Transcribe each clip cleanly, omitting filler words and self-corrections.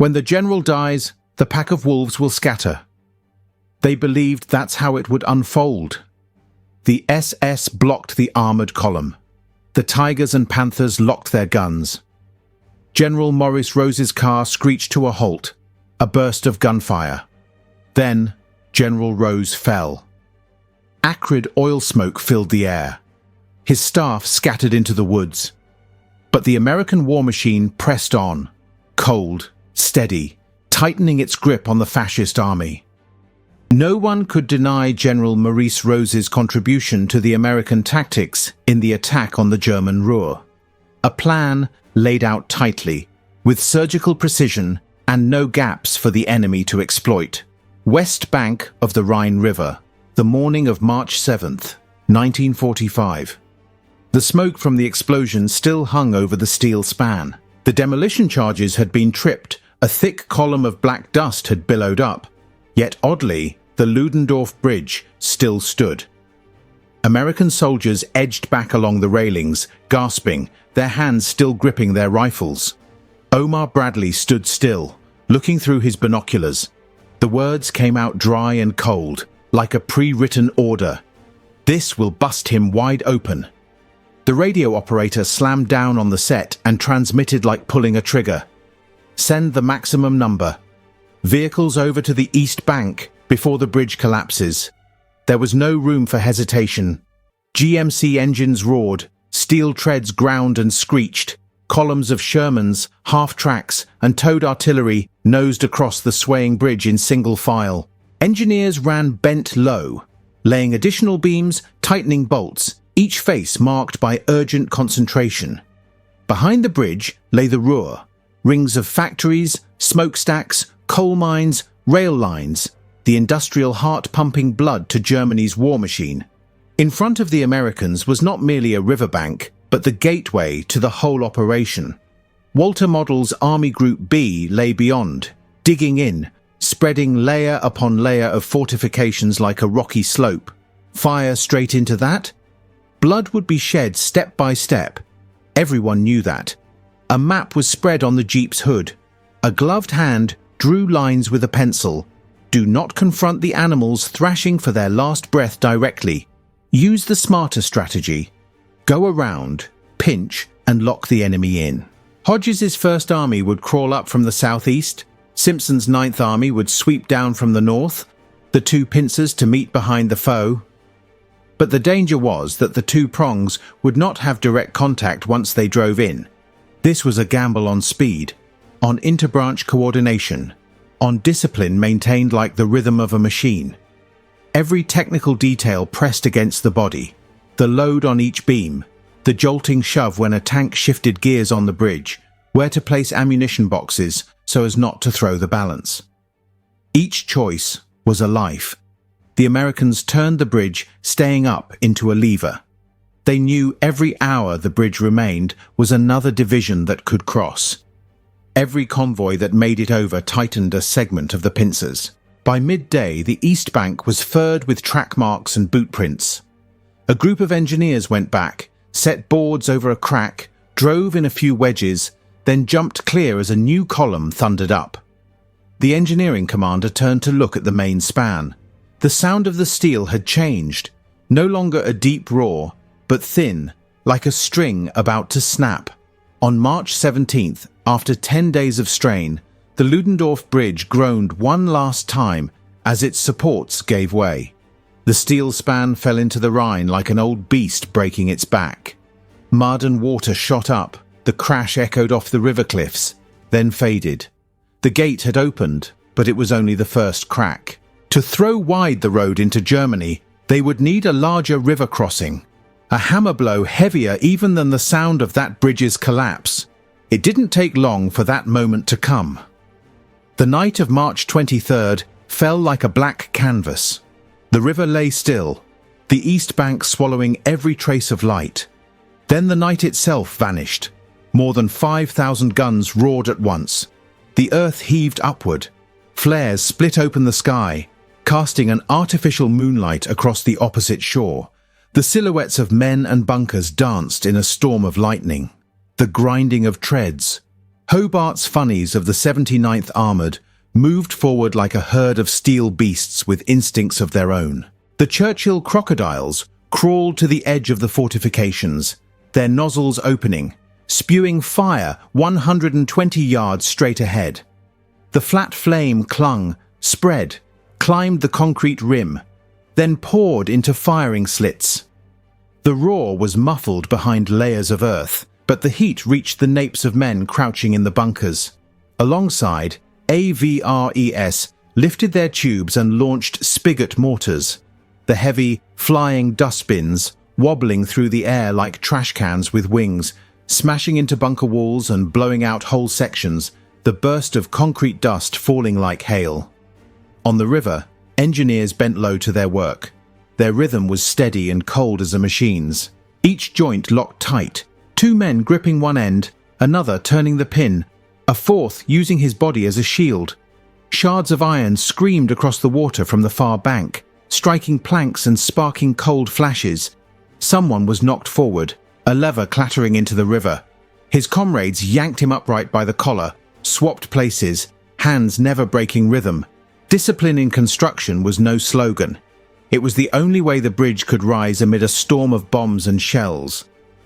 When the general dies, the pack of wolves will scatter. They believed that's how it would unfold. The SS blocked the armored column. The Tigers and Panthers locked their guns. General Maurice Rose's car screeched to a halt, a burst of gunfire. Then, General Rose fell. Acrid oil smoke filled the air. His staff scattered into the woods. But the American war machine pressed on, cold, steady, tightening its grip on the fascist army. No one could deny General Maurice Rose's contribution to the American tactics in the attack on the German Ruhr. A plan laid out tightly, with surgical precision and no gaps for the enemy to exploit. West bank of the Rhine River, the morning of March 7th, 1945. The smoke from the explosion still hung over the steel span. The demolition charges had been tripped, a thick column of black dust had billowed up. Yet oddly, the Ludendorff Bridge still stood. American soldiers edged back along the railings, gasping, their hands still gripping their rifles. Omar Bradley stood still, looking through his binoculars. The words came out dry and cold, like a pre-written order. This will bust him wide open. The radio operator slammed down on the set and transmitted like pulling a trigger. Send the maximum number. Vehicles over to the east bank before the bridge collapses. There was no room for hesitation. GMC engines roared, steel treads ground and screeched. Columns of Shermans, half-tracks, and towed artillery nosed across the swaying bridge in single file. Engineers ran bent low, laying additional beams, tightening bolts, each face marked by urgent concentration. Behind the bridge lay the Ruhr, rings of factories, smokestacks, coal mines, rail lines, the industrial heart pumping blood to Germany's war machine. In front of the Americans was not merely a riverbank, but the gateway to the whole operation. Walter Model's Army Group B lay beyond, digging in, spreading layer upon layer of fortifications like a rocky slope. Fire straight into that? Blood would be shed step by step. Everyone knew that. A map was spread on the Jeep's hood. A gloved hand drew lines with a pencil. Do not confront the animals thrashing for their last breath directly. Use the smarter strategy. Go around, pinch, and lock the enemy in. Hodges's First Army would crawl up from the southeast. Simpson's Ninth Army would sweep down from the north, the two pincers to meet behind the foe. But the danger was that the two prongs would not have direct contact once they drove in. This was a gamble on speed, on interbranch coordination, on discipline maintained like the rhythm of a machine. Every technical detail pressed against the body, the load on each beam, the jolting shove when a tank shifted gears on the bridge, where to place ammunition boxes so as not to throw the balance. Each choice was a life. The Americans turned the bridge, staying up, into a lever. They knew every hour the bridge remained was another division that could cross. Every convoy that made it over tightened a segment of the pincers. By midday, the east bank was furred with track marks and boot prints. A group of engineers went back, set boards over a crack, drove in a few wedges, then jumped clear as a new column thundered up. The engineering commander turned to look at the main span. The sound of the steel had changed, no longer a deep roar, but thin, like a string about to snap. On March 17th, after 10 days of strain, the Ludendorff Bridge groaned one last time as its supports gave way. The steel span fell into the Rhine like an old beast breaking its back. Mud and water shot up, the crash echoed off the river cliffs, then faded. The gate had opened, but it was only the first crack. To throw wide the road into Germany, they would need a larger river crossing, a hammer blow heavier even than the sound of that bridge's collapse. It didn't take long for that moment to come. The night of March 23rd fell like a black canvas. The river lay still, the east bank swallowing every trace of light. Then the night itself vanished. More than 5,000 guns roared at once. The earth heaved upward. Flares split open the sky, casting an artificial moonlight across the opposite shore. The silhouettes of men and bunkers danced in a storm of lightning. The grinding of treads. Hobart's funnies of the 79th Armoured moved forward like a herd of steel beasts with instincts of their own. The Churchill crocodiles crawled to the edge of the fortifications, their nozzles opening, spewing fire 120 yards straight ahead. The flat flame clung, spread, climbed the concrete rim, then poured into firing slits. The roar was muffled behind layers of earth, but the heat reached the napes of men crouching in the bunkers. Alongside, AVRES lifted their tubes and launched spigot mortars, the heavy, flying dustbins wobbling through the air like trash cans with wings, smashing into bunker walls and blowing out whole sections, the burst of concrete dust falling like hail. On the river, engineers bent low to their work. Their rhythm was steady and cold as a machine's. Each joint locked tight, two men gripping one end, another turning the pin, a fourth using his body as a shield. Shards of iron screamed across the water from the far bank, striking planks and sparking cold flashes. Someone was knocked forward, a lever clattering into the river. His comrades yanked him upright by the collar, swapped places, hands never breaking rhythm. Discipline in construction was no slogan. It was the only way the bridge could rise amid a storm of bombs and shells.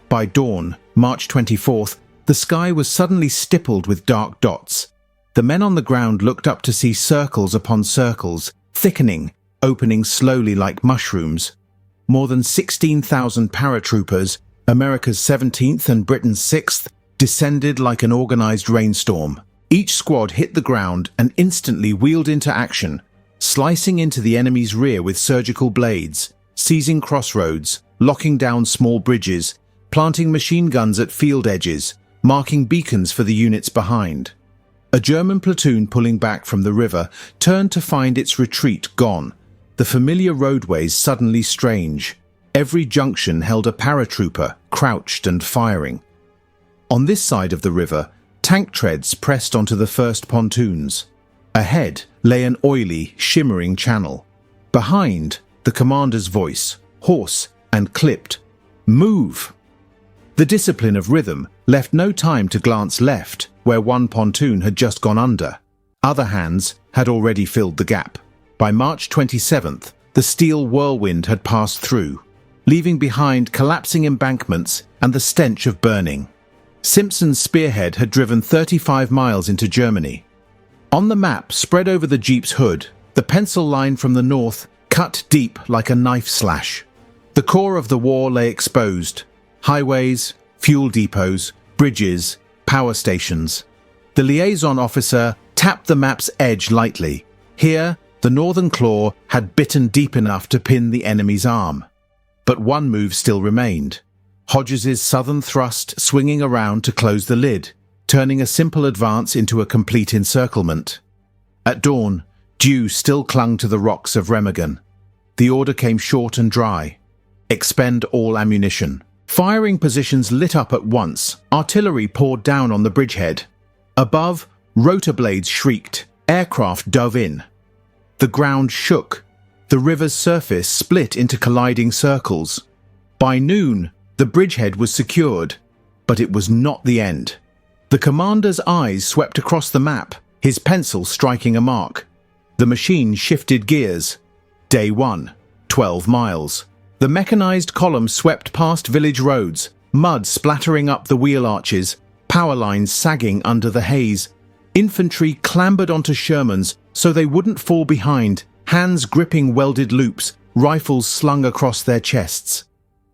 By dawn, March 24th, the sky was suddenly stippled with dark dots. The men on the ground looked up to see circles upon circles, thickening, opening slowly like mushrooms. More than 16,000 paratroopers, America's 17th and Britain's 6th, descended like an organized rainstorm. Each squad hit the ground and instantly wheeled into action, slicing into the enemy's rear with surgical blades, seizing crossroads, locking down small bridges, planting machine guns at field edges, marking beacons for the units behind. A German platoon pulling back from the river turned to find its retreat gone, the familiar roadways suddenly strange. Every junction held a paratrooper, crouched and firing. On this side of the river, tank treads pressed onto the first pontoons. Ahead lay an oily, shimmering channel. Behind, the commander's voice, hoarse and clipped. "Move!" The discipline of rhythm left no time to glance left, where one pontoon had just gone under. Other hands had already filled the gap. By March 27th, the steel whirlwind had passed through, leaving behind collapsing embankments and the stench of burning. Simpson's spearhead had driven 35 miles into Germany. On the map spread over the jeep's hood, the pencil line from the north cut deep like a knife slash. The core of the war lay exposed: highways, fuel depots, bridges, power stations. The liaison officer tapped the map's edge lightly. Here, the northern claw had bitten deep enough to pin the enemy's arm. But one move still remained. Hodges's southern thrust swinging around to close the lid, turning a simple advance into a complete encirclement. At dawn, dew still clung to the rocks of Remagen. The order came short and dry: expend all ammunition. Firing positions lit up at once. Artillery poured down on the bridgehead. Above, rotor blades shrieked. Aircraft dove in. The ground shook. The river's surface split into colliding circles. By noon, the bridgehead was secured, but it was not the end. The commander's eyes swept across the map, his pencil striking a mark. The machine shifted gears. Day 1, 12 miles. The mechanized column swept past village roads, mud splattering up the wheel arches, power lines sagging under the haze. Infantry clambered onto Shermans so they wouldn't fall behind, hands gripping welded loops, rifles slung across their chests.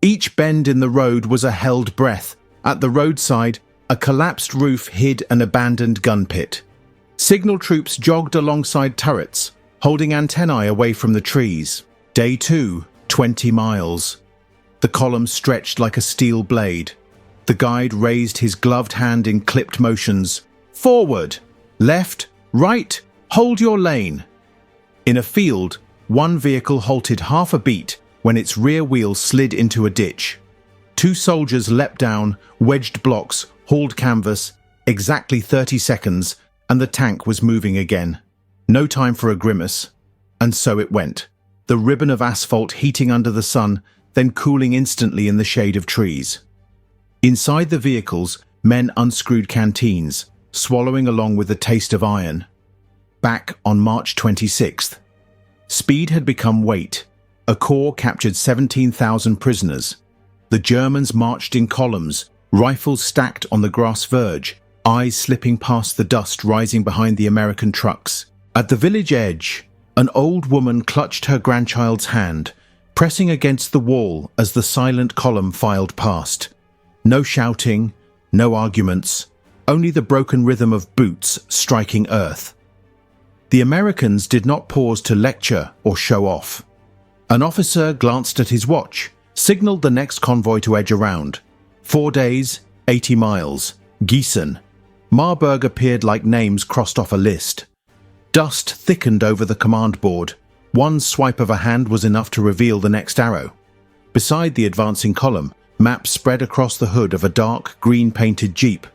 Each bend in the road was a held breath. At the roadside, a collapsed roof hid an abandoned gun pit. Signal troops jogged alongside turrets, holding antennae away from the trees. Day 2, 20 miles. The column stretched like a steel blade. The guide raised his gloved hand in clipped motions. Forward! Left! Right! Hold your lane! In a field, one vehicle halted half a beat when its rear wheel slid into a ditch. Two soldiers leapt down, wedged blocks, hauled canvas. Exactly 30 seconds, and the tank was moving again. No time for a grimace. And so it went. The ribbon of asphalt heating under the sun, then cooling instantly in the shade of trees. Inside the vehicles, men unscrewed canteens, swallowing along with the taste of iron. Back on March 26th, speed had become weight. A corps captured 17,000 prisoners. The Germans marched in columns, rifles stacked on the grass verge, eyes slipping past the dust rising behind the American trucks. At the village edge, an old woman clutched her grandchild's hand, pressing against the wall as the silent column filed past. No shouting, no arguments, only the broken rhythm of boots striking earth. The Americans did not pause to lecture or show off. An officer glanced at his watch, signaled the next convoy to edge around. 4 days, 80 miles, Gießen. Marburg appeared like names crossed off a list. Dust thickened over the command board. One swipe of a hand was enough to reveal the next arrow. Beside the advancing column, maps spread across the hood of a dark green-painted jeep.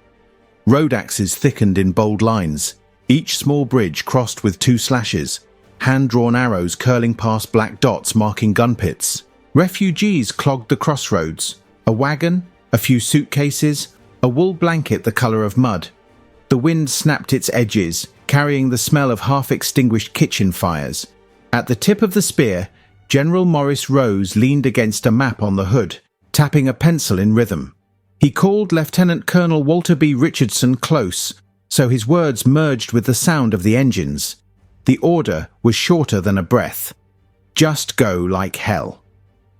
Road axes thickened in bold lines, each small bridge crossed with 2 slashes, hand-drawn arrows curling past black dots marking gun pits. Refugees clogged the crossroads. A wagon, a few suitcases, a wool blanket the colour of mud. The wind snapped its edges, carrying the smell of half-extinguished kitchen fires. At the tip of the spear, General Maurice Rose leaned against a map on the hood, tapping a pencil in rhythm. He called Lieutenant Colonel Walter B. Richardson close, so his words merged with the sound of the engines. The order was shorter than a breath. Just go like hell.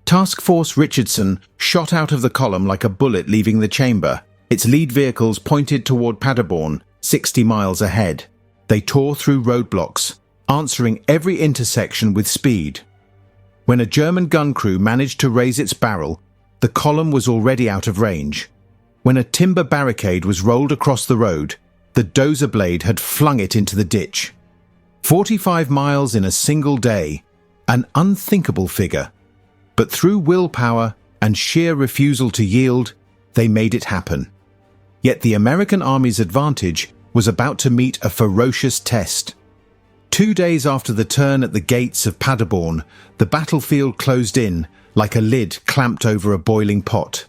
Task Force Richardson shot out of the column like a bullet leaving the chamber, its lead vehicles pointed toward Paderborn, 60 miles ahead. They tore through roadblocks, answering every intersection with speed. When a German gun crew managed to raise its barrel, the column was already out of range. When a timber barricade was rolled across the road, the dozer blade had flung it into the ditch. 45 miles in a single day, an unthinkable figure. But through willpower and sheer refusal to yield, they made it happen. Yet the American Army's advantage was about to meet a ferocious test. 2 days after the turn at the gates of Paderborn, the battlefield closed in like a lid clamped over a boiling pot.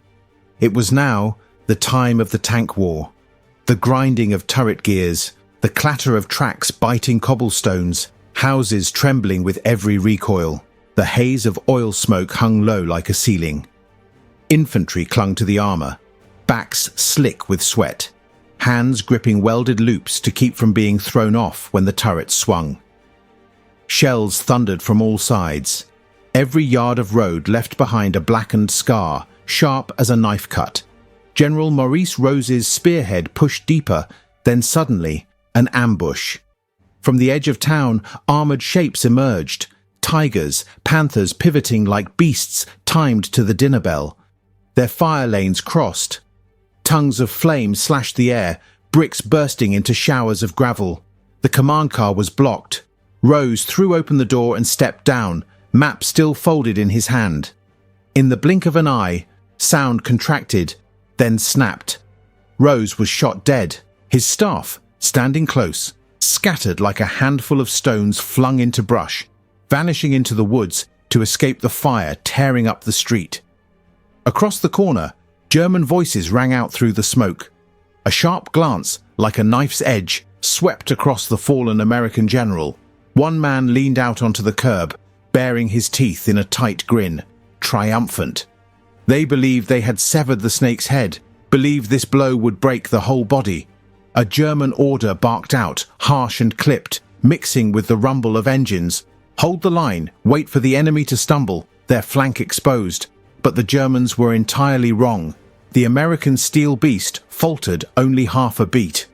It was now the time of the tank war. The grinding of turret gears, the clatter of tracks biting cobblestones, houses trembling with every recoil. The haze of oil smoke hung low like a ceiling. Infantry clung to the armor, backs slick with sweat, hands gripping welded loops to keep from being thrown off when the turrets swung. Shells thundered from all sides. Every yard of road left behind a blackened scar, sharp as a knife cut. General Maurice Rose's spearhead pushed deeper, then suddenly, an ambush. From the edge of town, armored shapes emerged. Tigers, panthers pivoting like beasts timed to the dinner bell. Their fire lanes crossed. Tongues of flame slashed the air, bricks bursting into showers of gravel. The command car was blocked. Rose threw open the door and stepped down, map still folded in his hand. In the blink of an eye, sound contracted, then snapped. Rose was shot dead. His staff, standing close, scattered like a handful of stones flung into brush, vanishing into the woods to escape the fire tearing up the street. Across the corner, German voices rang out through the smoke. A sharp glance, like a knife's edge, swept across the fallen American general. One man leaned out onto the curb, baring his teeth in a tight grin, triumphant. They believed they had severed the snake's head, believed this blow would break the whole body. A German order barked out, harsh and clipped, mixing with the rumble of engines. Hold the line, wait for the enemy to stumble, their flank exposed. But the Germans were entirely wrong. The American steel beast faltered only half a beat.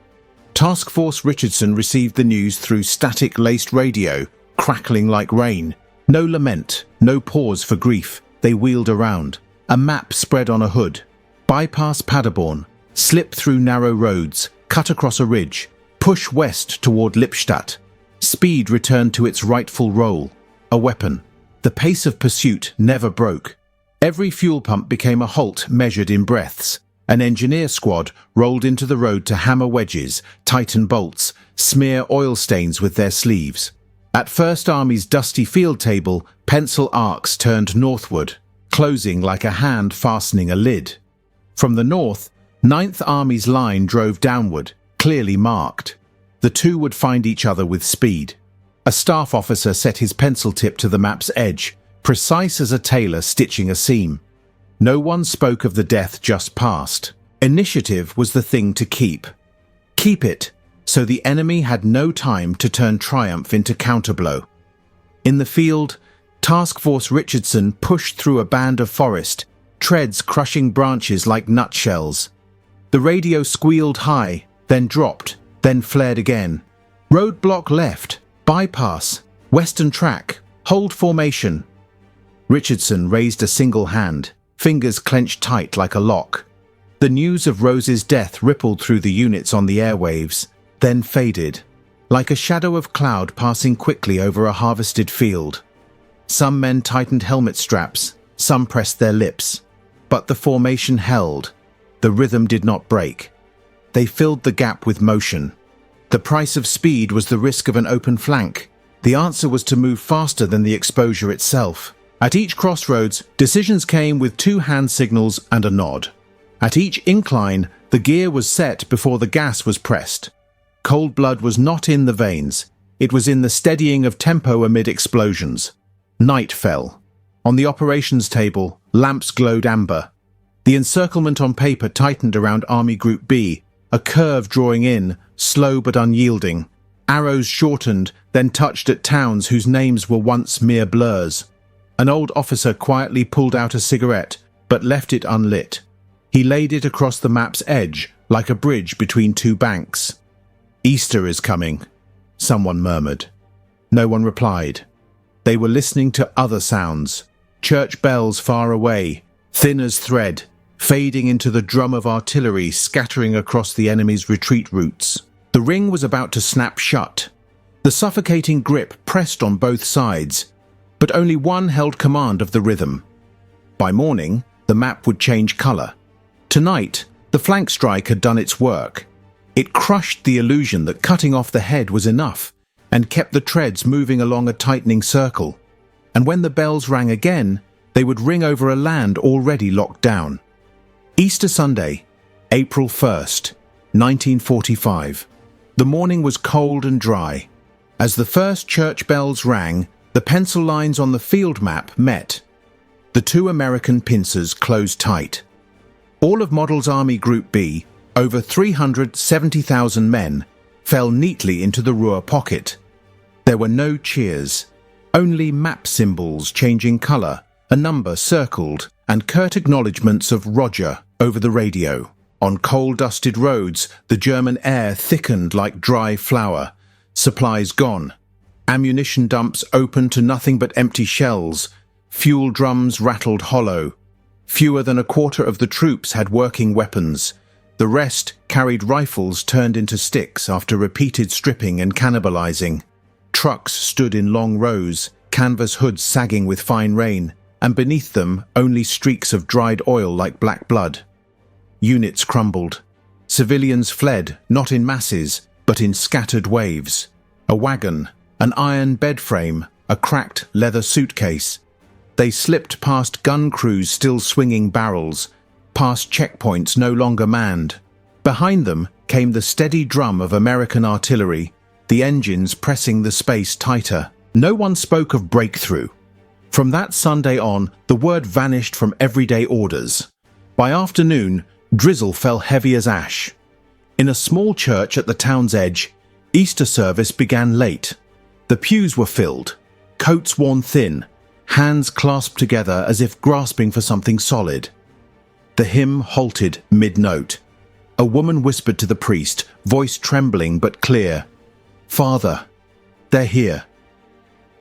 Task Force Richardson received the news through static-laced radio, crackling like rain. No lament, no pause for grief. They wheeled around. A map spread on a hood. Bypass Paderborn, slip through narrow roads, cut across a ridge, push west toward Lippstadt. Speed returned to its rightful role, a weapon. The pace of pursuit never broke. Every fuel pump became a halt measured in breaths. An engineer squad rolled into the road to hammer wedges, tighten bolts, smear oil stains with their sleeves. At First Army's dusty field table, pencil arcs turned northward, closing like a hand fastening a lid. From the north, Ninth Army's line drove downward, clearly marked. The two would find each other with speed. A staff officer set his pencil tip to the map's edge, precise as a tailor stitching a seam. No one spoke of the death just past. Initiative was the thing to keep. Keep it, so the enemy had no time to turn triumph into counterblow. In the field, Task Force Richardson pushed through a band of forest, treads crushing branches like nutshells. The radio squealed high, then dropped, then flared again. Roadblock left, bypass, western track, hold formation. Richardson raised a single hand, fingers clenched tight like a lock. The news of Rose's death rippled through the units on the airwaves, then faded, like a shadow of cloud passing quickly over a harvested field. Some men tightened helmet straps, some pressed their lips. But the formation held. The rhythm did not break. They filled the gap with motion. The price of speed was the risk of an open flank. The answer was to move faster than the exposure itself. At each crossroads, decisions came with two hand signals and a nod. At each incline, the gear was set before the gas was pressed. Cold blood was not in the veins. It was in the steadying of tempo amid explosions. Night fell. On the operations table, lamps glowed amber. The encirclement on paper tightened around Army Group B, a curve drawing in, slow but unyielding. Arrows shortened, then touched at towns whose names were once mere blurs. An old officer quietly pulled out a cigarette, but left it unlit. He laid it across the map's edge, like a bridge between two banks. "Easter is coming," someone murmured. No one replied. They were listening to other sounds. Church bells far away, thin as thread, fading into the drum of artillery scattering across the enemy's retreat routes. The ring was about to snap shut. The suffocating grip pressed on both sides, but only one held command of the rhythm. By morning, the map would change color. Tonight, the flank strike had done its work. It crushed the illusion that cutting off the head was enough and kept the treads moving along a tightening circle. And when the bells rang again, they would ring over a land already locked down. Easter Sunday, April 1st, 1945. The morning was cold and dry. As the first church bells rang, the pencil lines on the field map met. The two American pincers closed tight. All of Model's Army Group B, over 370,000 men, fell neatly into the Ruhr pocket. There were no cheers, only map symbols changing color, a number circled, and curt acknowledgements of Roger over the radio. On coal-dusted roads, the German air thickened like dry flour. Supplies gone. Ammunition dumps open to nothing but empty shells. Fuel drums rattled hollow. Fewer than a quarter of the troops had working weapons. The rest carried rifles turned into sticks after repeated stripping and cannibalizing. Trucks stood in long rows, canvas hoods sagging with fine rain, and beneath them only streaks of dried oil like black blood. Units crumbled. Civilians fled, not in masses, but in scattered waves. A wagon, an iron bed frame, a cracked leather suitcase. They slipped past gun crews still swinging barrels, past checkpoints no longer manned. Behind them came the steady drum of American artillery, the engines pressing the space tighter. No one spoke of breakthrough. From that Sunday on, the word vanished from everyday orders. By afternoon, drizzle fell heavy as ash. In a small church at the town's edge, Easter service began late. The pews were filled, coats worn thin, hands clasped together as if grasping for something solid. The hymn halted mid-note. A woman whispered to the priest, voice trembling but clear, "Father, they're here."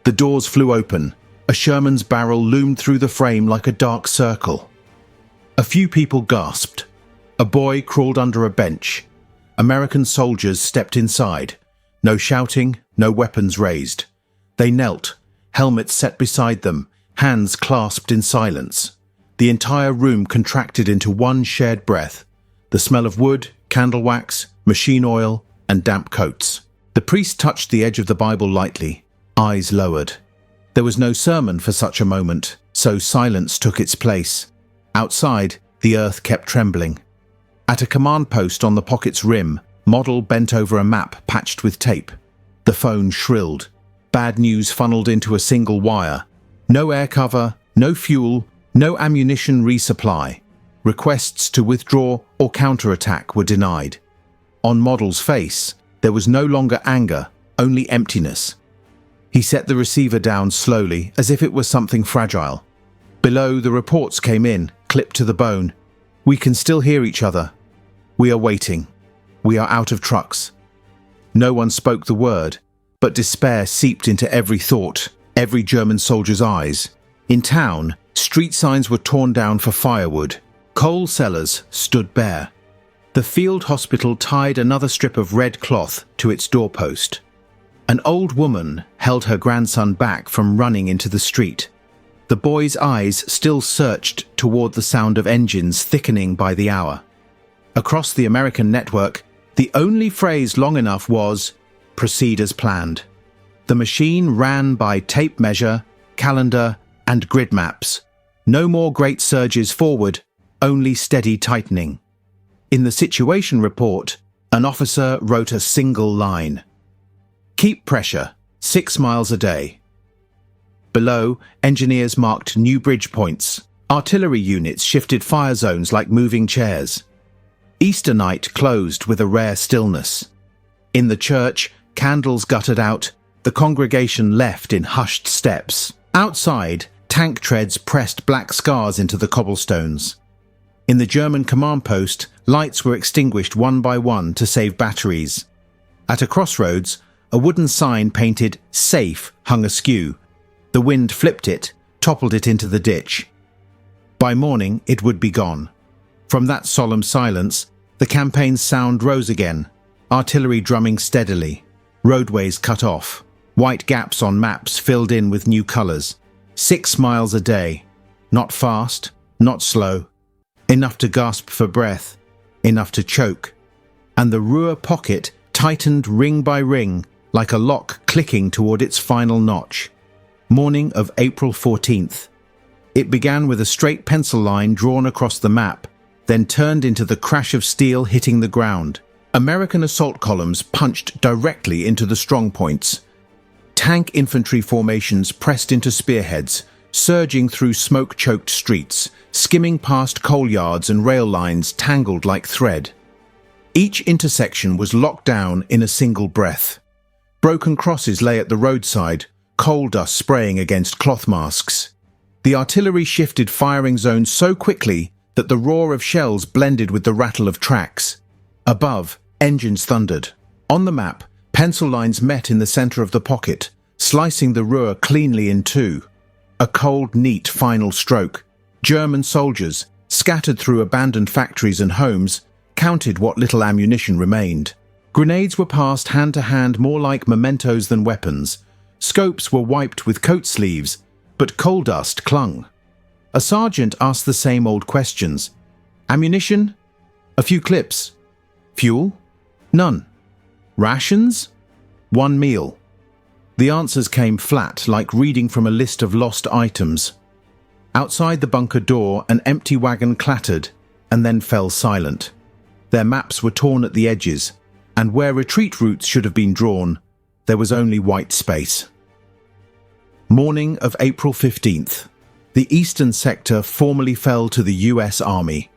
The doors flew open. A Sherman's barrel loomed through the frame like a dark circle. A few people gasped. A boy crawled under a bench. American soldiers stepped inside. No shouting, no weapons raised. They knelt, helmets set beside them, hands clasped in silence. The entire room contracted into one shared breath. The smell of wood, candle wax, machine oil, and damp coats. The priest touched the edge of the Bible lightly, eyes lowered. There was no sermon for such a moment, so silence took its place. Outside, the earth kept trembling. At a command post on the pocket's rim, Model bent over a map patched with tape. The phone shrilled. Bad news funneled into a single wire. No air cover, no fuel, no ammunition resupply. Requests to withdraw or counterattack were denied. On Model's face, there was no longer anger, only emptiness. He set the receiver down slowly, as if it was something fragile. Below, the reports came in, clipped to the bone. We can still hear each other. We are waiting. We are out of trucks. No one spoke the word, but despair seeped into every thought, every German soldier's eyes. In town, street signs were torn down for firewood. Coal cellars stood bare. The field hospital tied another strip of red cloth to its doorpost. An old woman held her grandson back from running into the street. The boy's eyes still searched toward the sound of engines thickening by the hour. Across the American network, the only phrase long enough was, "Proceed as planned." The machine ran by tape measure, calendar, and grid maps. No more great surges forward, only steady tightening. In the situation report, an officer wrote a single line. Keep pressure, 6 miles a day. Below, engineers marked new bridge points. Artillery units shifted fire zones like moving chairs. Easter night closed with a rare stillness. In the church, candles guttered out, the congregation left in hushed steps. Outside, tank treads pressed black scars into the cobblestones. In the German command post, lights were extinguished one by one to save batteries. At a crossroads, a wooden sign painted "Safe" hung askew. The wind flipped it, toppled it into the ditch. By morning, it would be gone. From that solemn silence, the campaign's sound rose again, artillery drumming steadily, roadways cut off, white gaps on maps filled in with new colors. 6 miles a day. Not fast, not slow. Enough to gasp for breath, enough to choke. And the Ruhr pocket tightened ring by ring, like a lock clicking toward its final notch. Morning of April 14th. It began with a straight pencil line drawn across the map, then turned into the crash of steel hitting the ground. American assault columns punched directly into the strong points. Tank infantry formations pressed into spearheads, surging through smoke-choked streets, skimming past coal yards and rail lines tangled like thread. Each intersection was locked down in a single breath. Broken crosses lay at the roadside, coal dust spraying against cloth masks. The artillery shifted firing zones so quickly that the roar of shells blended with the rattle of tracks. Above, engines thundered. On the map, pencil lines met in the center of the pocket, slicing the Ruhr cleanly in two. A cold, neat final stroke. German soldiers, scattered through abandoned factories and homes, counted what little ammunition remained. Grenades were passed hand to hand more like mementos than weapons. Scopes were wiped with coat sleeves, but coal dust clung. A sergeant asked the same old questions. Ammunition? A few clips. Fuel? None. Rations? 1 meal. The answers came flat, like reading from a list of lost items. Outside the bunker door, an empty wagon clattered, and then fell silent. Their maps were torn at the edges, and where retreat routes should have been drawn, there was only white space. Morning of April 15th. The eastern sector formally fell to the US Army.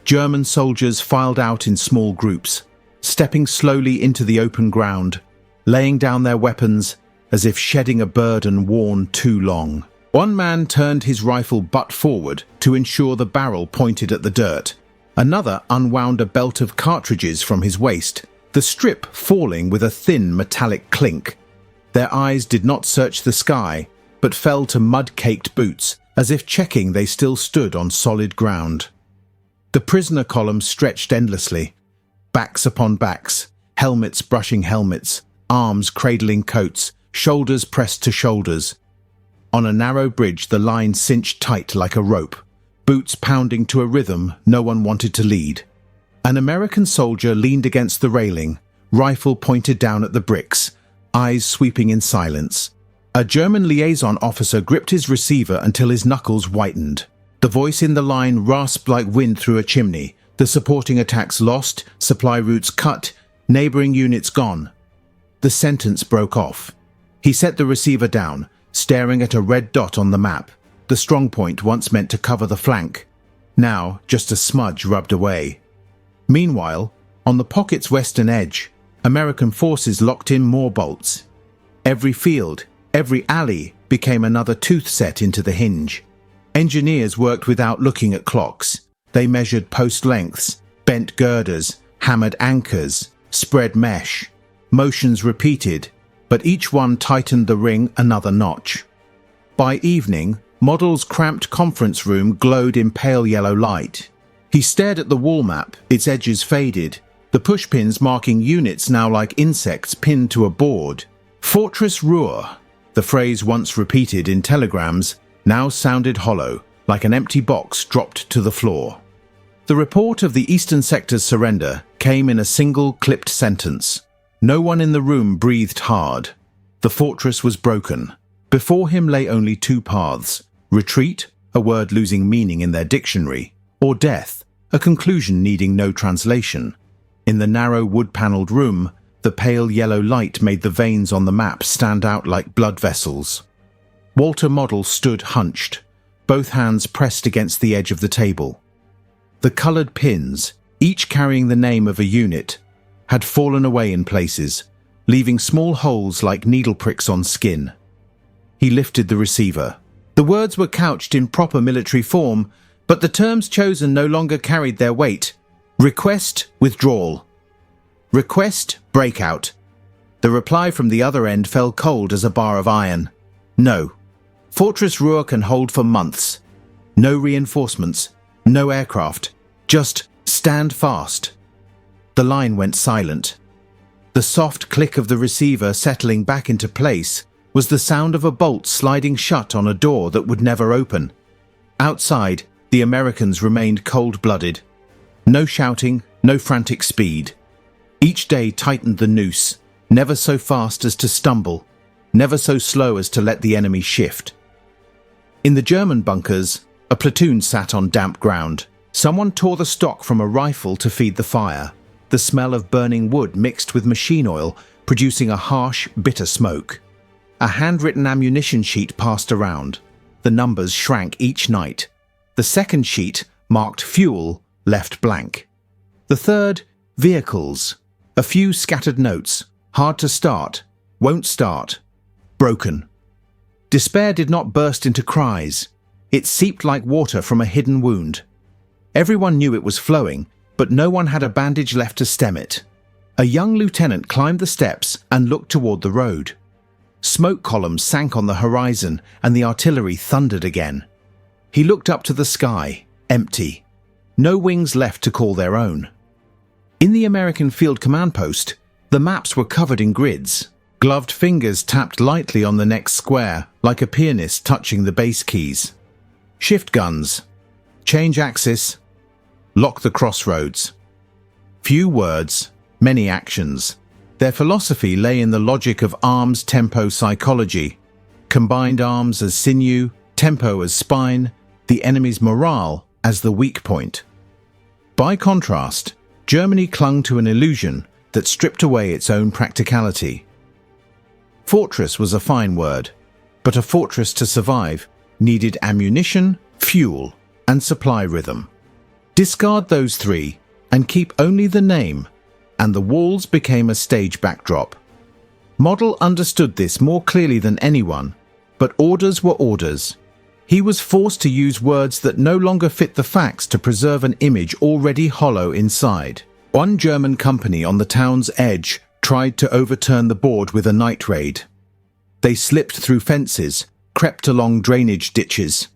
German soldiers filed out in small groups, stepping slowly into the open ground, laying down their weapons as if shedding a burden worn too long. One man turned his rifle butt forward to ensure the barrel pointed at the dirt. Another unwound a belt of cartridges from his waist, the strip falling with a thin metallic clink. Their eyes did not search the sky, but fell to mud-caked boots, as if checking they still stood on solid ground. The prisoner column stretched endlessly, backs upon backs, helmets brushing helmets, arms cradling coats, shoulders pressed to shoulders. On a narrow bridge, the line cinched tight like a rope, boots pounding to a rhythm no one wanted to lead. An American soldier leaned against the railing, rifle pointed down at the bricks, eyes sweeping in silence. A German liaison officer gripped his receiver until his knuckles whitened. The voice in the line rasped like wind through a chimney. The supporting attacks lost, supply routes cut, Neighboring units gone. The sentence broke off. He set the receiver down, staring at a red dot on the map, the strong point once meant to cover the flank, now just a smudge rubbed away. Meanwhile, on the pocket's western edge, American forces locked in more bolts. Every field, every alley became another tooth set into the hinge. Engineers worked without looking at clocks. They measured post lengths, bent girders, hammered anchors, spread mesh. Motions repeated, but each one tightened the ring another notch. By evening, Model's cramped conference room glowed in pale yellow light. He stared at the wall map, its edges faded, the pushpins marking units now like insects pinned to a board. Fortress Ruhr, the phrase once repeated in telegrams, now sounded hollow, like an empty box dropped to the floor. The report of the Eastern Sector's surrender came in a single clipped sentence. No one in the room breathed hard. The fortress was broken. Before him lay only two paths: retreat, a word losing meaning in their dictionary, or death, a conclusion needing no translation. In the narrow wood-panelled room, the pale yellow light made the veins on the map stand out like blood vessels. Walter Model stood hunched, both hands pressed against the edge of the table. The coloured pins, each carrying the name of a unit, had fallen away in places, leaving small holes like needle pricks on skin. He lifted the receiver. The words were couched in proper military form, but the terms chosen no longer carried their weight. Request, withdrawal. Request, breakout. The reply from the other end fell cold as a bar of iron. No. Fortress Ruhr can hold for months. No reinforcements, no aircraft, just stand fast. The line went silent. The soft click of the receiver settling back into place was the sound of a bolt sliding shut on a door that would never open. Outside, the Americans remained cold-blooded. No shouting, no frantic speed. Each day tightened the noose, never so fast as to stumble, never so slow as to let the enemy shift. In the German bunkers, a platoon sat on damp ground. Someone tore the stock from a rifle to feed the fire. The smell of burning wood mixed with machine oil, producing a harsh, bitter smoke. A handwritten ammunition sheet passed around. The numbers shrank each night. The second sheet, marked fuel, left blank. The third, vehicles. A few scattered notes. Hard to start. Won't start. Broken. Despair did not burst into cries. It seeped like water from a hidden wound. Everyone knew it was flowing, but no one had a bandage left to stem it. A young lieutenant climbed the steps and looked toward the road. Smoke columns sank on the horizon and the artillery thundered again. He looked up to the sky, empty. No wings left to call their own. In the American field command post, the maps were covered in grids. Gloved fingers tapped lightly on the next square, like a pianist touching the bass keys. Shift guns. Change axis. Lock the crossroads. Few words, many actions. Their philosophy lay in the logic of arms tempo psychology. Combined arms as sinew, tempo as spine, the enemy's morale as the weak point. By contrast, Germany clung to an illusion that stripped away its own practicality. Fortress was a fine word, but a fortress to survive needed ammunition, fuel, and supply rhythm. Discard those three and keep only the name, and the walls became a stage backdrop. Model understood this more clearly than anyone, but orders were orders. He was forced to use words that no longer fit the facts to preserve an image already hollow inside. One German company on the town's edge tried to overturn the board with a night raid. They slipped through fences, crept along drainage ditches.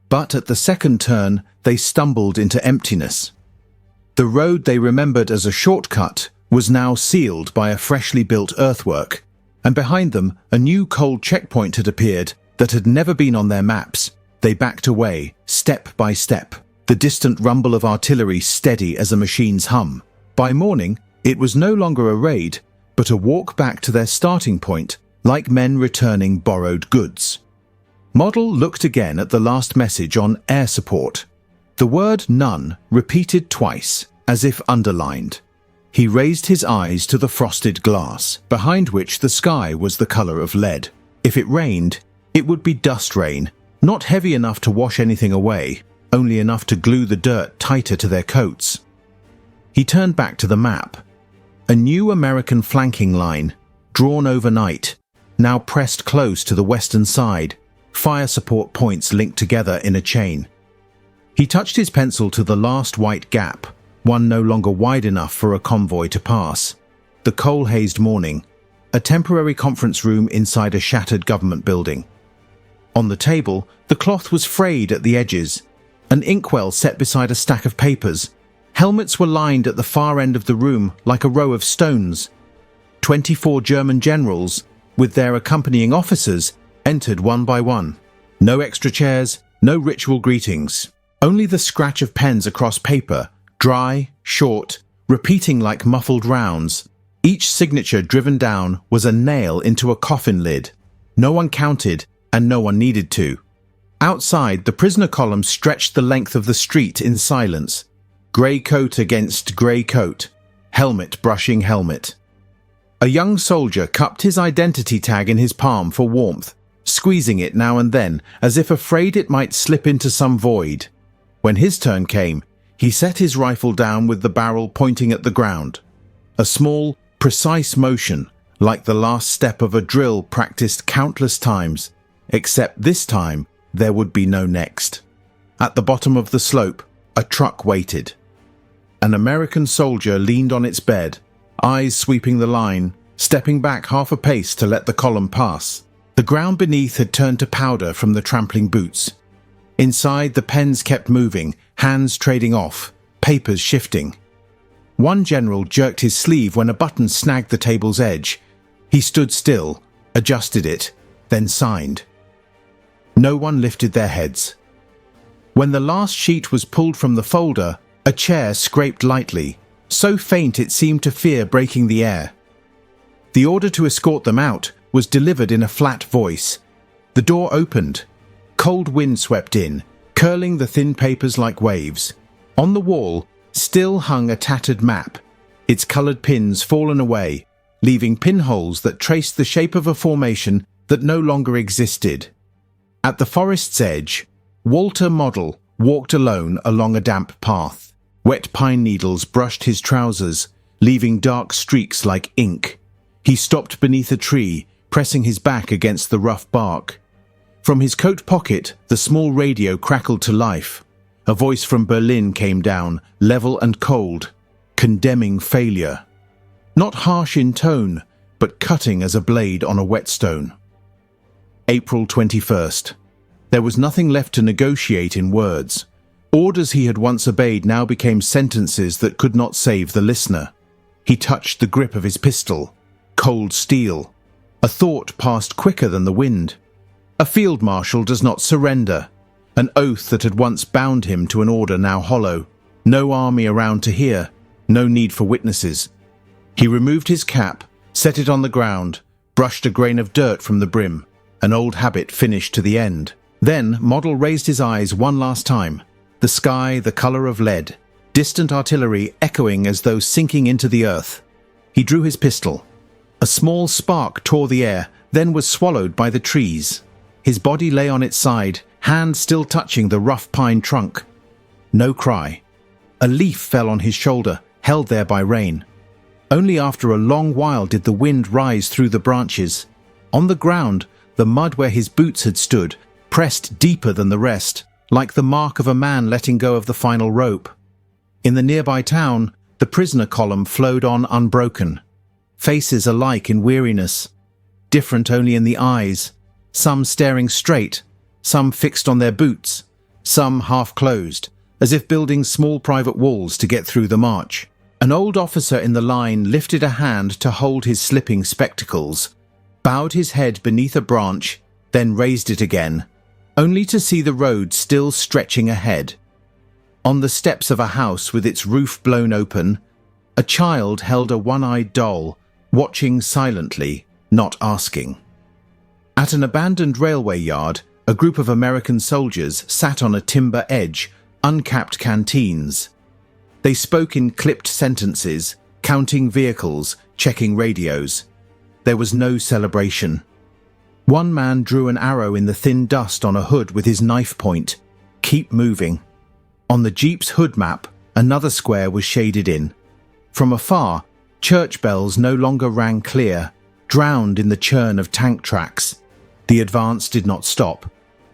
But at the second turn, they stumbled into emptiness. The road they remembered as a shortcut was now sealed by a freshly built earthwork, and behind them a new cold checkpoint had appeared that had never been on their maps. They backed away, step by step, the distant rumble of artillery steady as a machine's hum. By morning, it was no longer a raid, but a walk back to their starting point, like men returning borrowed goods. Model looked again at the last message on air support. The word none repeated twice, as if underlined. He raised his eyes to the frosted glass, behind which the sky was the color of lead. If it rained, it would be dust rain, not heavy enough to wash anything away, only enough to glue the dirt tighter to their coats. He turned back to the map. A new American flanking line, drawn overnight, now pressed close to the western side, fire support points linked together in a chain. He touched his pencil to the last white gap, one no longer wide enough for a convoy to pass. The coal-hazed morning, a temporary conference room inside a shattered government building. On the table, the cloth was frayed at the edges, an inkwell set beside a stack of papers. Helmets were lined at the far end of the room like a row of stones. 24 German generals, with their accompanying officers, entered one by one. No extra chairs, no ritual greetings. Only the scratch of pens across paper, dry, short, repeating like muffled rounds. Each signature driven down was a nail into a coffin lid. No one counted, and no one needed to. Outside, the prisoner column stretched the length of the street in silence. Grey coat against grey coat, helmet brushing helmet. A young soldier cupped his identity tag in his palm for warmth, squeezing it now and then, as if afraid it might slip into some void. When his turn came, he set his rifle down with the barrel pointing at the ground. A small, precise motion, like the last step of a drill practiced countless times, except this time there would be no next. At the bottom of the slope, a truck waited. An American soldier leaned on its bed, eyes sweeping the line, stepping back half a pace to let the column pass. The ground beneath had turned to powder from the trampling boots. Inside, the pens kept moving, hands trading off, papers shifting. One general jerked his sleeve when a button snagged the table's edge. He stood still, adjusted it, then signed. No one lifted their heads. When the last sheet was pulled from the folder, a chair scraped lightly, so faint it seemed to fear breaking the air. The order to escort them out was delivered in a flat voice. The door opened. Cold wind swept in, curling the thin papers like waves. On the wall still hung a tattered map, its coloured pins fallen away, leaving pinholes that traced the shape of a formation that no longer existed. At the forest's edge, Walter Model walked alone along a damp path. Wet pine needles brushed his trousers, leaving dark streaks like ink. He stopped beneath a tree, pressing his back against the rough bark. From his coat pocket, the small radio crackled to life. A voice from Berlin came down, level and cold, condemning failure. Not harsh in tone, but cutting as a blade on a whetstone. April 21st. There was nothing left to negotiate in words. Orders he had once obeyed now became sentences that could not save the listener. He touched the grip of his pistol. Cold steel. A thought passed quicker than the wind. A field marshal does not surrender. An oath that had once bound him to an order now hollow. No army around to hear. No need for witnesses. He removed his cap, set it on the ground, brushed a grain of dirt from the brim. An old habit finished to the end. Then Model raised his eyes one last time. The sky the colour of lead, distant artillery echoing as though sinking into the earth. He drew his pistol. A small spark tore the air, then was swallowed by the trees. His body lay on its side, hand still touching the rough pine trunk. No cry. A leaf fell on his shoulder, held there by rain. Only after a long while did the wind rise through the branches. On the ground, the mud where his boots had stood, pressed deeper than the rest, like the mark of a man letting go of the final rope. In the nearby town, the prisoner column flowed on unbroken. Faces alike in weariness, different only in the eyes, some staring straight, some fixed on their boots, some half-closed, as if building small private walls to get through the march. An old officer in the line lifted a hand to hold his slipping spectacles, bowed his head beneath a branch, then raised it again, only to see the road still stretching ahead. On the steps of a house with its roof blown open, a child held a one-eyed doll, watching silently, not asking. At an abandoned railway yard, a group of American soldiers sat on a timber edge, uncapped canteens. They spoke in clipped sentences, counting vehicles, checking radios. There was no celebration. One man drew an arrow in the thin dust on a hood with his knife point. Keep moving. On the Jeep's hood map, another square was shaded in. From afar, church bells no longer rang clear, drowned in the churn of tank tracks. The advance did not stop.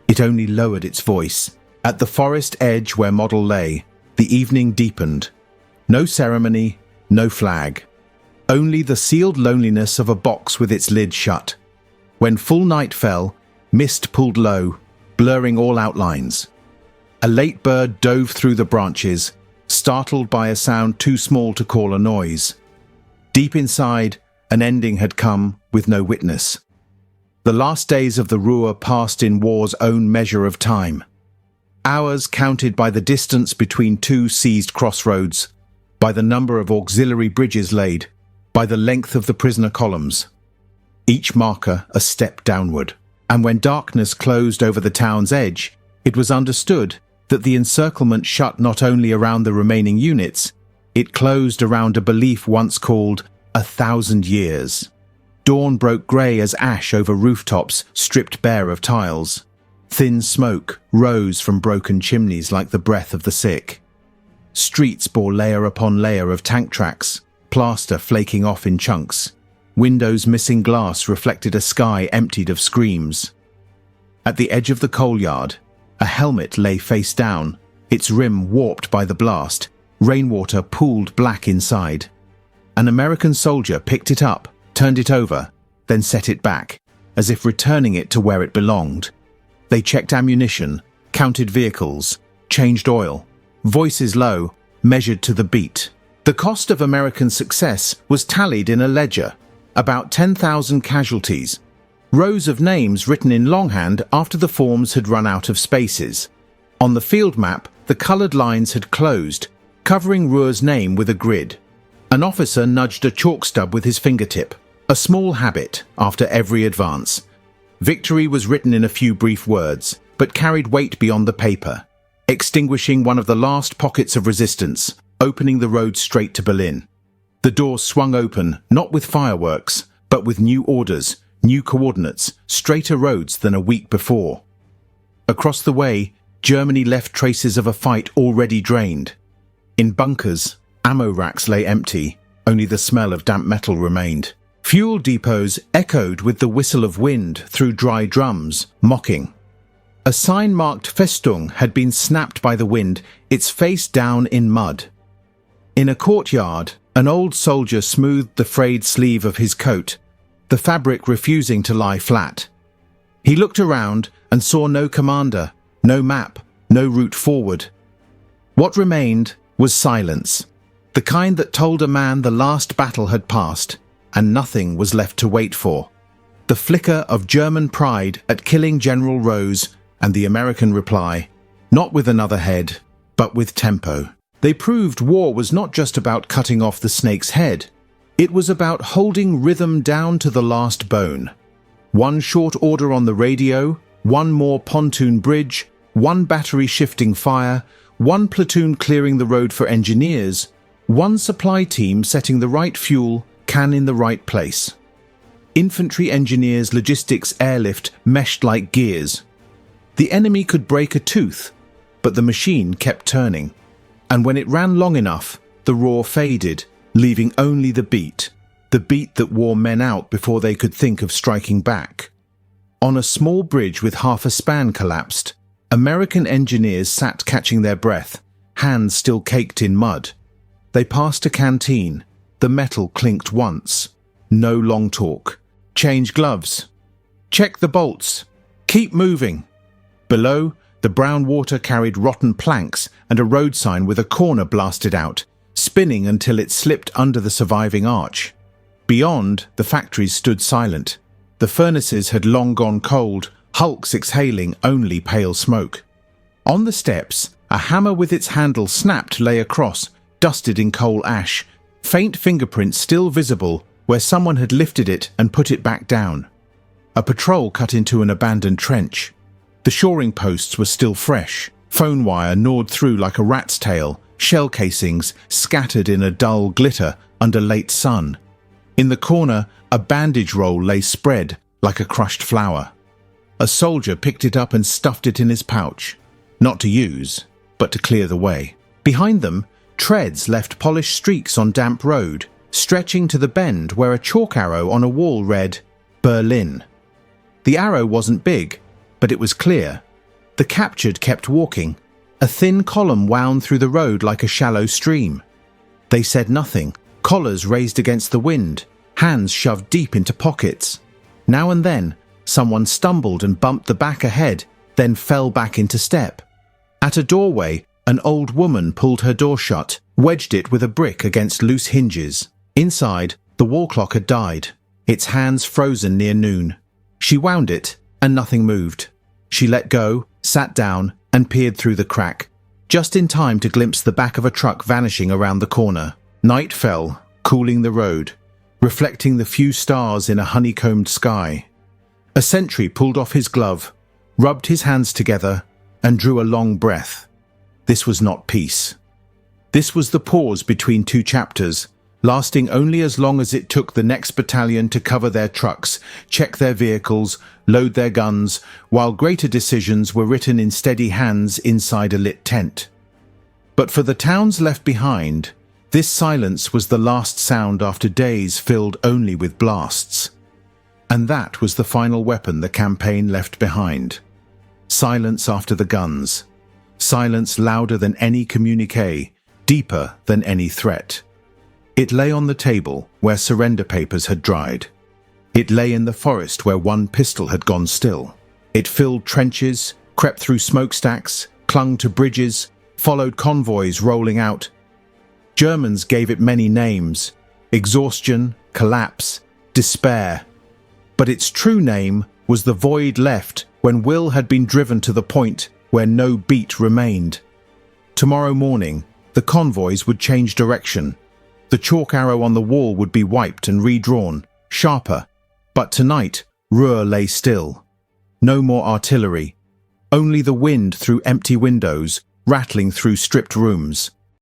It only lowered its voice. At the forest edge where Model lay, the evening deepened. No ceremony, no flag. Only the sealed loneliness of a box with its lid shut. When full night fell, mist pulled low, blurring all outlines. A late bird dove through the branches, startled by a sound too small to call a noise. Deep inside, an ending had come with no witness. The last days of the Ruhr passed in war's own measure of time. Hours counted by the distance between two seized crossroads, by the number of auxiliary bridges laid, by the length of the prisoner columns. Each marker a step downward. And when darkness closed over the town's edge, it was understood that the encirclement shut not only around the remaining units, it closed around a belief once called 1,000 years. Dawn broke grey as ash over rooftops stripped bare of tiles. Thin smoke rose from broken chimneys like the breath of the sick. Streets bore layer upon layer of tank tracks, plaster flaking off in chunks. Windows missing glass reflected a sky emptied of screams. At the edge of the coal yard, a helmet lay face down, its rim warped by the blast, rainwater pooled black inside. An American soldier picked it up, turned it over, then set it back, as if returning it to where it belonged. They checked ammunition, counted vehicles, changed oil. Voices low, measured to the beat. The cost of American success was tallied in a ledger. About 10,000 casualties. Rows of names written in longhand after the forms had run out of spaces. On the field map, the coloured lines had closed, covering Ruhr's name with a grid. An officer nudged a chalk stub with his fingertip, a small habit after every advance. Victory was written in a few brief words, but carried weight beyond the paper, extinguishing one of the last pockets of resistance, opening the road straight to Berlin. The doors swung open, not with fireworks, but with new orders, new coordinates, straighter roads than a week before. Across the way, Germany left traces of a fight already drained. In bunkers, ammo racks lay empty, only the smell of damp metal remained. Fuel depots echoed with the whistle of wind through dry drums, mocking. A sign marked Festung had been snapped by the wind, its face down in mud. In a courtyard, an old soldier smoothed the frayed sleeve of his coat, the fabric refusing to lie flat. He looked around and saw no commander, no map, no route forward. What remained was silence, the kind that told a man the last battle had passed, and nothing was left to wait for. The flicker of German pride at killing General Rose, and the American reply, not with another head, but with tempo. They proved war was not just about cutting off the snake's head. It was about holding rhythm down to the last bone. One short order on the radio, one more pontoon bridge, one battery shifting fire, one platoon clearing the road for engineers, one supply team setting the right fuel can in the right place. Infantry engineers' logistics airlift meshed like gears. The enemy could break a tooth, but the machine kept turning. And when it ran long enough, the roar faded, leaving only the beat that wore men out before they could think of striking back. On a small bridge with half a span collapsed, American engineers sat catching their breath, hands still caked in mud. They passed a canteen. The metal clinked once. No long talk. Change gloves. Check the bolts. Keep moving. Below, the brown water carried rotten planks and a road sign with a corner blasted out, spinning until it slipped under the surviving arch. Beyond, the factories stood silent. The furnaces had long gone cold, hulks exhaling only pale smoke. On the steps, a hammer with its handle snapped lay across, dusted in coal ash, faint fingerprints still visible where someone had lifted it and put it back down. A patrol cut into an abandoned trench. The shoring posts were still fresh. Phone wire gnawed through like a rat's tail, shell casings scattered in a dull glitter under late sun. In the corner, a bandage roll lay spread like a crushed flower. A soldier picked it up and stuffed it in his pouch, not to use, but to clear the way. Behind them, treads left polished streaks on damp road, stretching to the bend where a chalk arrow on a wall read, Berlin. The arrow wasn't big, but it was clear. The captured kept walking. A thin column wound through the road like a shallow stream. They said nothing, collars raised against the wind, hands shoved deep into pockets. Now and then, someone stumbled and bumped the back ahead, then fell back into step. At a doorway, an old woman pulled her door shut, wedged it with a brick against loose hinges. Inside, the wall clock had died, its hands frozen near noon. She wound it, and nothing moved. She let go, sat down, and peered through the crack, just in time to glimpse the back of a truck vanishing around the corner. Night fell, cooling the road, reflecting the few stars in a honeycombed sky. A sentry pulled off his glove, rubbed his hands together, and drew a long breath. This was not peace. This was the pause between two chapters, lasting only as long as it took the next battalion to cover their trucks, check their vehicles, load their guns, while greater decisions were written in steady hands inside a lit tent. But for the towns left behind, this silence was the last sound after days filled only with blasts. And that was the final weapon the campaign left behind. Silence after the guns. Silence louder than any communique, deeper than any threat. It lay on the table where surrender papers had dried. It lay in the forest where one pistol had gone still. It filled trenches, crept through smokestacks, clung to bridges, followed convoys rolling out. Germans gave it many names: exhaustion, collapse, despair. But its true name was the void left when will had been driven to the point where no beat remained. Tomorrow morning, the convoys would change direction. The chalk arrow on the wall would be wiped and redrawn, sharper. But tonight, Ruhr lay still. No more artillery. Only the wind through empty windows, rattling through stripped rooms.